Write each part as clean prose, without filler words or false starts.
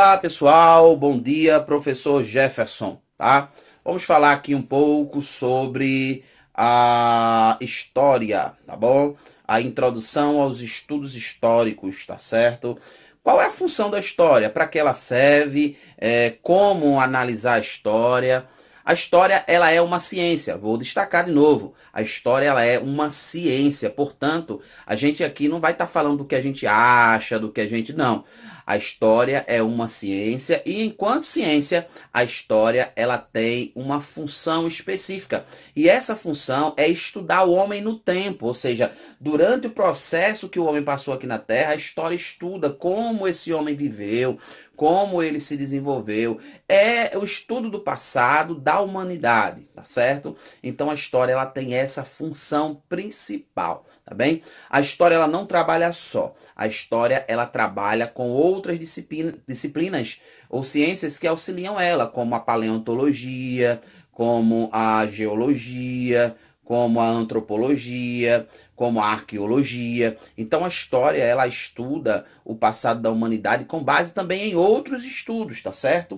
Olá pessoal, bom dia, professor Jefferson, tá? Vamos falar aqui um pouco sobre a história, tá bom? A introdução aos estudos históricos, tá certo? Qual é a função da história? Para que ela serve? Como analisar a história? A história, ela é uma ciência, vou destacar de novo. A história, ela é uma ciência, portanto, a gente aqui não vai estar falando do que a gente acha, do que a gente... Não. A história é uma ciência e, enquanto ciência, a história ela tem uma função específica. E essa função é estudar o homem no tempo, ou seja, durante o processo que o homem passou aqui na Terra, a história estuda como esse homem viveu, como ele se desenvolveu. É o estudo do passado da humanidade, tá certo? Então a história ela tem essa função principal, tá bem? A história ela não trabalha só. A história ela trabalha com outras disciplinas ou ciências que auxiliam ela, como a paleontologia, como a geologia, como a antropologia, como a arqueologia. Então a história ela estuda o passado da humanidade com base também em outros estudos, tá certo?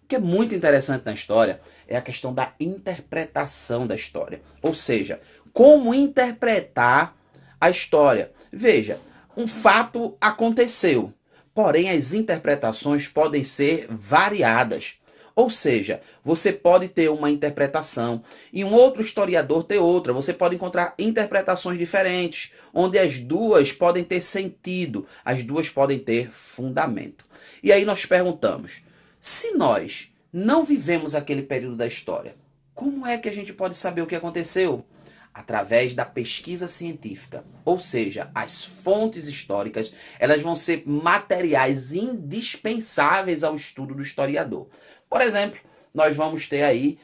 O que é muito interessante na história é a questão da interpretação da história. Ou seja, como interpretar a história. Veja, um fato aconteceu, porém as interpretações podem ser variadas. Ou seja, você pode ter uma interpretação e um outro historiador ter outra. Você pode encontrar interpretações diferentes, onde as duas podem ter sentido, as duas podem ter fundamento. E aí nós perguntamos: se nós não vivemos aquele período da história, como é que a gente pode saber o que aconteceu? Através da pesquisa científica, ou seja, as fontes históricas, elas vão ser materiais indispensáveis ao estudo do historiador. Por exemplo, nós vamos ter aí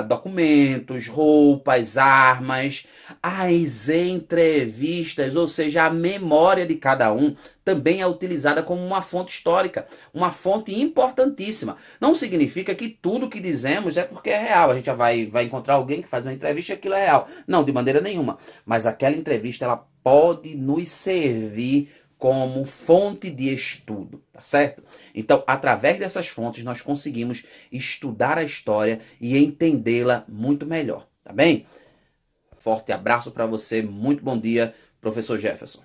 documentos, roupas, armas, as entrevistas, ou seja, a memória de cada um também é utilizada como uma fonte histórica, uma fonte importantíssima. Não significa que tudo que dizemos é porque é real. A gente já vai encontrar alguém que faz uma entrevista e aquilo é real. Não, de maneira nenhuma. Mas aquela entrevista ela pode nos servir como fonte de estudo, tá certo? Então, através dessas fontes, nós conseguimos estudar a história e entendê-la muito melhor, tá bem? Forte abraço para você, muito bom dia, professor Jefferson.